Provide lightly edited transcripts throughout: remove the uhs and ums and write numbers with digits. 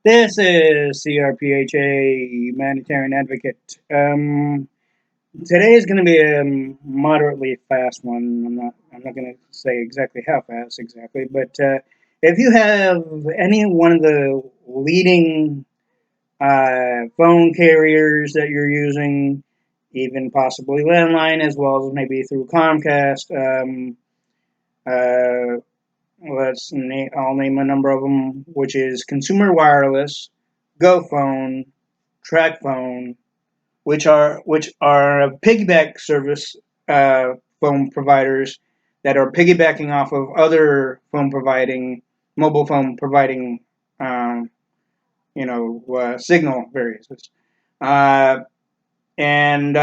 This is C.R.P.H.A. Humanitarian Advocate. Today is going to be a moderately fast one. I'm not going to say exactly how fast exactly, but if you have any one of the leading phone carriers that you're using, even possibly landline, as well as maybe through Comcast, uh, I'll name a number of them, which is Consumer Wireless, GoPhone, TRACFone, which are piggyback service phone providers that are piggybacking off of other mobile phone providing, um, signal variances, uh, and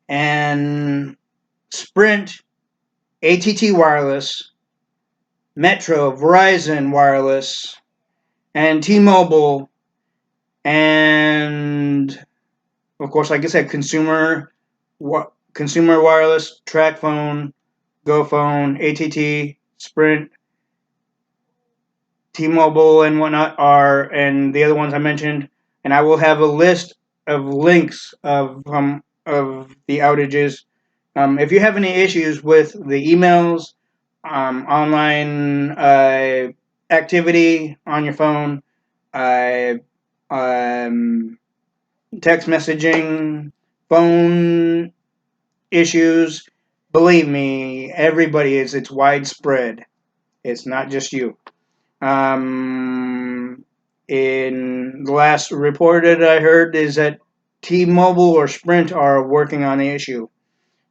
and Sprint, AT&T Wireless, Metro, Verizon Wireless, and T-Mobile, and of course, like I said, consumer wireless, TRACFone, GoPhone, AT&T, Sprint, T-Mobile, and whatnot and the other ones I mentioned. And I will have a list of links of the outages. If you have any issues with the emails, online activity on your phone, uh, um, text messaging, phone issues, believe me, it's widespread. It's not just you. In the last report that I heard is that T-Mobile or Sprint are working on the issue,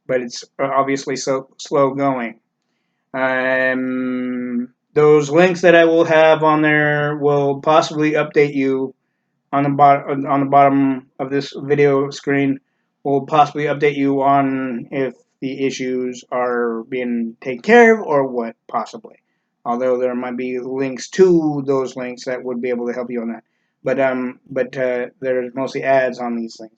but it's obviously so slow going. Those links that I will have on there will possibly update you on the bottom of this video screen. Will possibly update you on if the issues are being taken care of or what possibly. Although there might be links to those links that would be able to help you on that. But there's mostly ads on these things.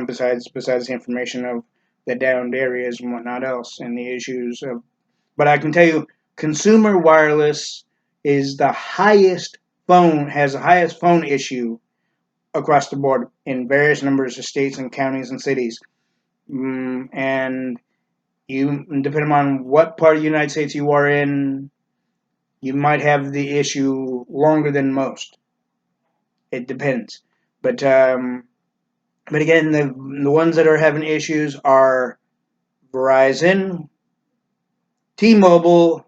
Besides the information of the downed areas and whatnot else and the issues of. But I can tell you, consumer wireless is has the highest phone issue across the board in various numbers of states and counties and cities. And depending on what part of the United States you are in, you might have the issue longer than most. It depends. But again, the ones that are having issues are Verizon, T-Mobile,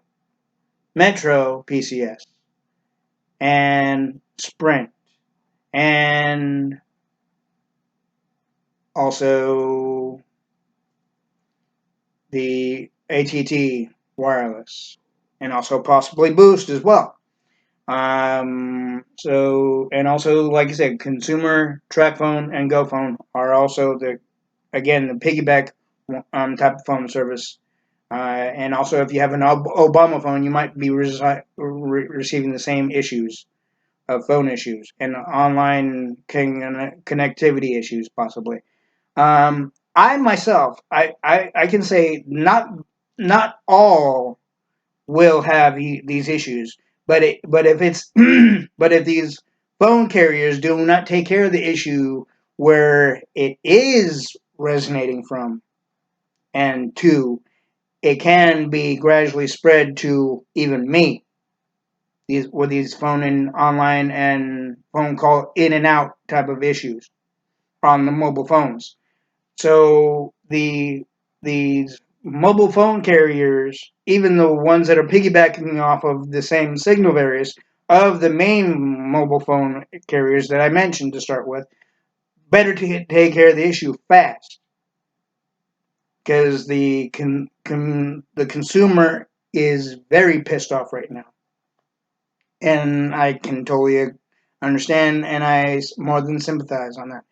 Metro PCS, and Sprint, and also the AT&T Wireless, and also possibly Boost as well. And also, like I said, Consumer, TRACFone, and GoPhone are also the piggyback type of phone service. And also, if you have an Obama phone, you might be receiving the same issues of phone issues and online connectivity issues, possibly. I myself, I can say not all will have these issues, but if it's but if these phone carriers do not take care of the issue where it is resonating from, and two, it can be gradually spread to even me. These phone and online and phone call in and out type of issues on the mobile phones. So these mobile phone carriers, even the ones that are piggybacking off of the same signal various of the main mobile phone carriers that I mentioned to start with, better to take care of the issue fast, because the consumer is very pissed off right now, and Understand, and I more than sympathize on that.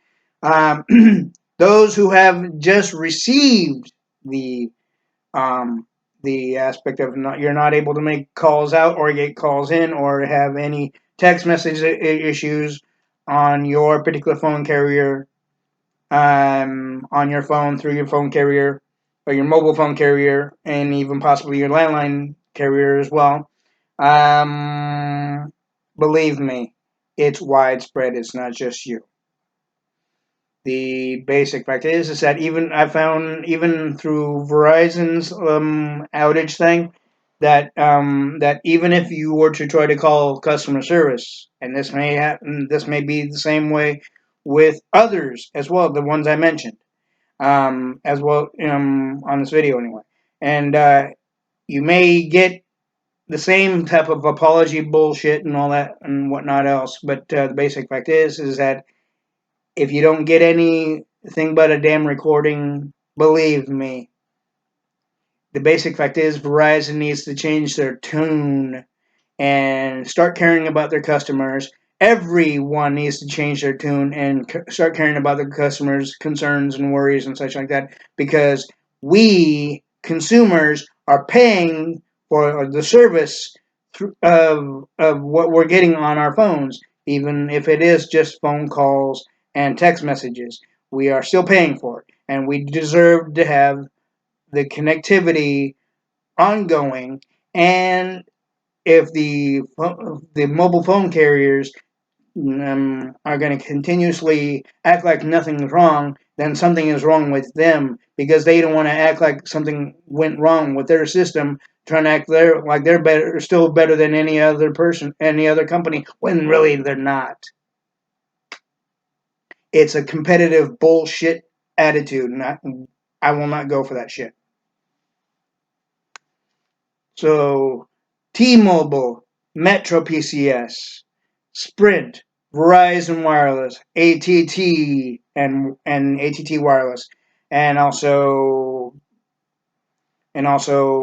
Those who have just received the um, the aspect of you're not able to make calls out or get calls in or have any text message issues on your particular phone carrier, on your phone through your phone carrier or your mobile phone carrier, and even possibly your landline carrier as well. Um, Believe me, it's widespread. It's not just you. The basic fact is that even I found even through Verizon's outage thing that even if you were to try to call customer service, and this may happen, this may be the same way with others as well, the ones I mentioned as well on this video anyway, and you may get the same type of apology bullshit and all that and whatnot else, but the basic fact is that if you don't get anything but a damn recording, believe me, the basic fact is Verizon needs to change their tune and start caring about their customers. Everyone needs to change their tune and start caring about their customers' concerns and worries and such like that, because we consumers are paying for the service of what we're getting on our phones, even if it is just phone calls and text messages. We are still paying for it, and we deserve to have the connectivity ongoing. And if the mobile phone carriers are going to continuously act like nothing's wrong, then something is wrong with them, because they don't want to act like something went wrong with their system, trying to act like they're better, still better than any other person, any other company, when really they're not. It's a competitive bullshit attitude, and I will not go for that shit. So, T-Mobile, Metro PCS, Sprint, Verizon Wireless, AT&T, and AT&T Wireless, and also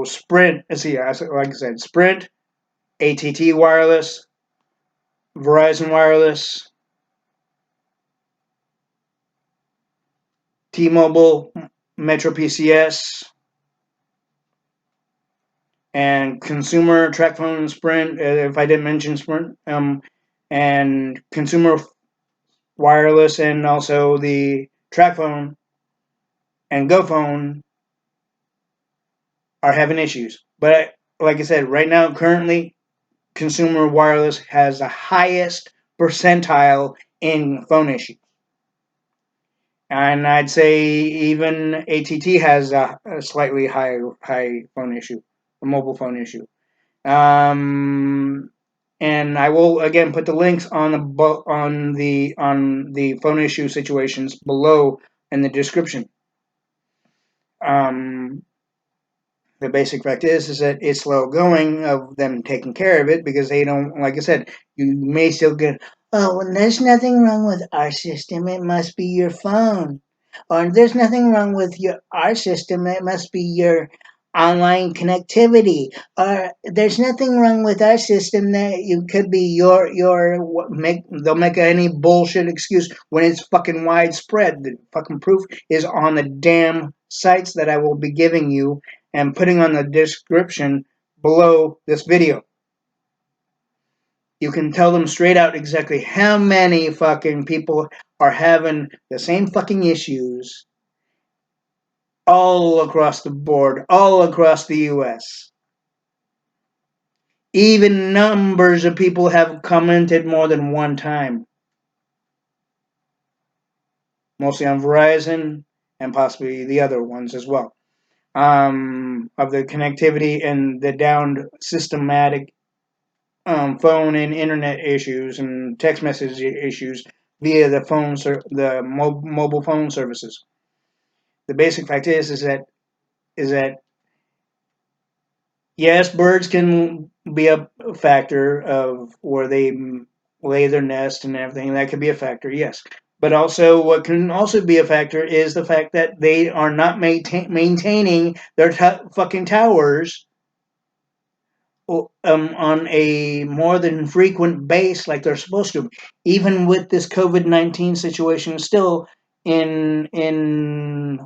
Sprint. Let's see, like I said, Sprint, AT&T Wireless, Verizon Wireless, T-Mobile, Metro PCS, and Consumer TRACFone, Sprint. If I didn't mention Sprint, and Consumer Wireless, and also the TRACFone and GoPhone are having issues. But like I said, right now, currently, Consumer Wireless has the highest percentile in phone issues. And I'd say even AT&T has a slightly high phone issue, a mobile phone issue. And I will again put the links on the phone issue situations below in the description. Um, the basic fact is that it's slow going of them taking care of it, because they don't, like I said, you may still get, oh, well, there's nothing wrong with our system, it must be your phone. Or there's nothing wrong with our system, it must be your online connectivity. Or there's nothing wrong with our system, that you could be they'll make any bullshit excuse when it's fucking widespread. The fucking proof is on the damn sites that I will be giving you and putting on the description below this video. You can tell them straight out exactly how many fucking people are having the same fucking issues all across the board, all across the US. Even numbers of people have commented more than one time. Mostly on Verizon and possibly the other ones as well. Of the connectivity and the downed systematic phone and internet issues and text message issues via the mobile phone services. The basic fact is that yes, birds can be a factor of where they lay their nest and everything. That could be a factor, yes. But also, what can also be a factor is the fact that they are not maintaining their fucking towers, on a more than frequent base like they're supposed to. Even with this COVID-19 situation, still in in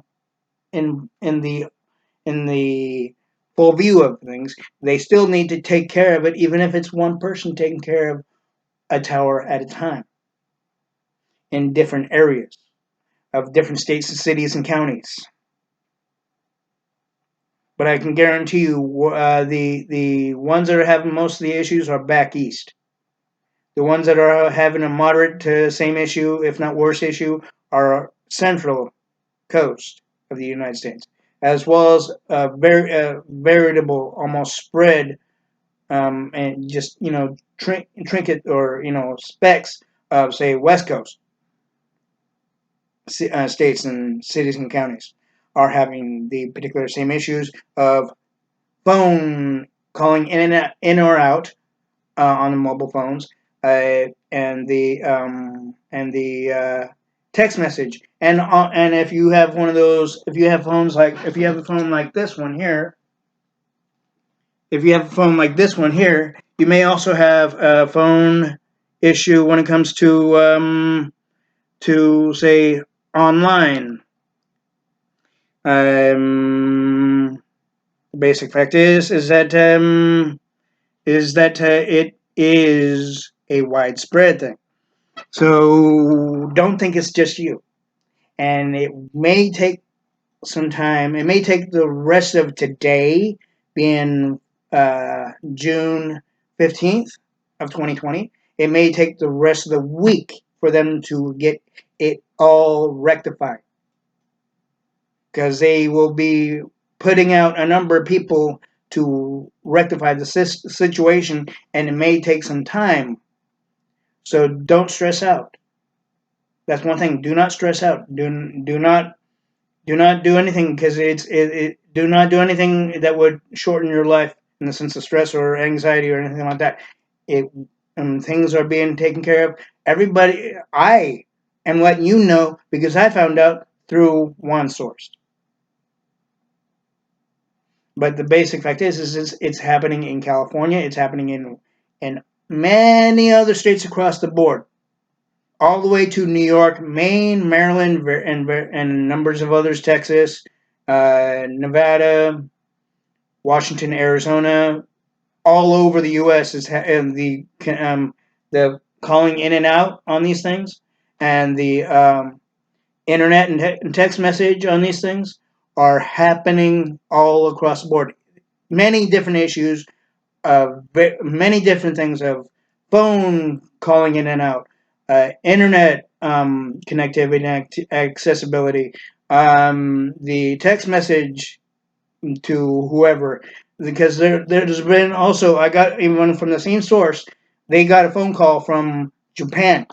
in the full view of things, they still need to take care of it, even if it's one person taking care of a tower at a time in different areas of different states and cities and counties. But I can guarantee you, the ones that are having most of the issues are back east. The ones that are having a moderate to same issue, if not worse issue, are central coast of the United States, as well as a very veritable, almost spread, and just trinket or specks of say West Coast states and cities and counties are having the particular same issues of phone calling in or out on the mobile phones, and the text message. And if you have one of those, if you have a phone like this one here, you may also have a phone issue when it comes to say online. The basic fact is that it is a widespread thing. So don't think it's just you. And it may take some time. It may take the rest of today, being June 15th of 2020. It may take the rest of the week for them to get it all rectified, because they will be putting out a number of people to rectify the situation, and it may take some time. So don't stress out. That's one thing. Do not stress out. Do not do anything, because do not do anything that would shorten your life in the sense of stress or anxiety or anything like that. It Things are being taken care of. Everybody, I am letting you know because I found out through one source. But the basic fact is it's happening in California. It's happening in many other states across the board, all the way to New York, Maine, Maryland, and numbers of others, Texas, Nevada, Washington, Arizona, all over the U.S. And the calling in and out on these things, and the internet and text message on these things are happening all across the board. Many different issues of many different things of phone calling in and out, internet connectivity and accessibility, the text message to whoever. Because there's been also, I got even from the same source, they got a phone call from Japan.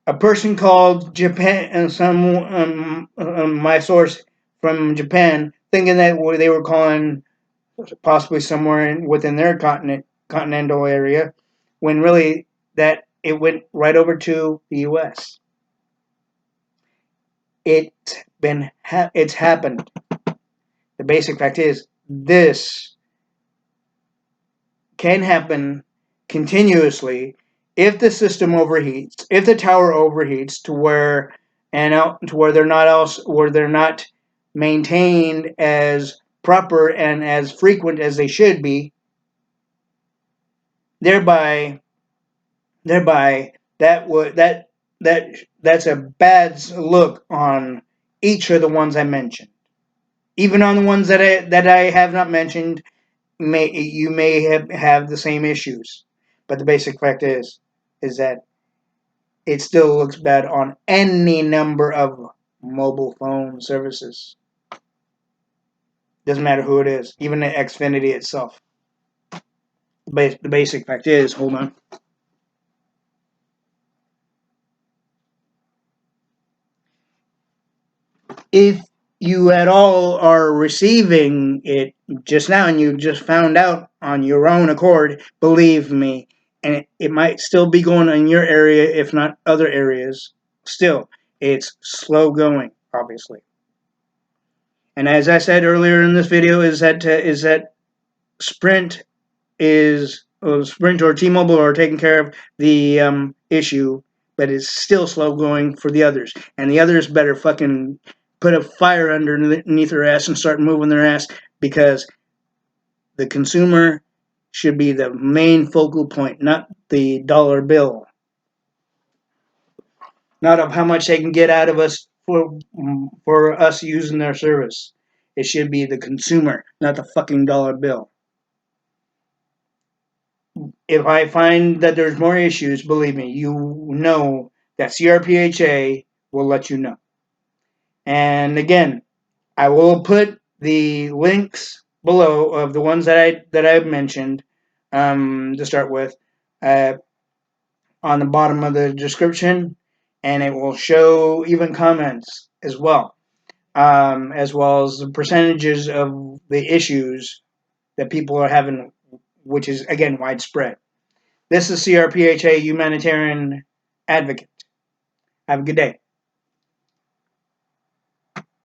A person called Japan, and my source from Japan, thinking that they were calling possibly somewhere within their continental area, when really that it went right over to the U.S. It's happened. The basic fact is this can happen continuously if the system overheats, if the tower overheats to where they're not maintained as proper and as frequent as they should be. Thereby, that's a bad look on each of the ones I mentioned. Even on the ones that I have not mentioned, you may have the same issues. But the basic fact is that it still looks bad on any number of mobile phone services. Doesn't matter who it is, even the Xfinity itself. The basic fact is, hold on. If you at all are receiving it just now and you just found out on your own accord, believe me, and it might still be going in your area, if not other areas. Still, it's slow going, obviously. And as I said earlier in this video, is that Sprint Sprint or T-Mobile are taking care of the issue, but it's still slow going for the others. And the others better fucking put a fire underneath their ass and start moving their ass, because the consumer should be the main focal point, not the dollar bill, not of how much they can get out of us for us using their service. It should be the consumer, not the fucking dollar bill. If I find that there's more issues, believe me, you know that C.R.P.H.A will let you know. And again, I will put the links below of the ones that I've mentioned to start with uh, on the bottom of the description, and it will show even comments as well as the percentages of the issues that people are having, which is again widespread. This is C.R.P.H.A Humanitarian Advocate. Have a good day.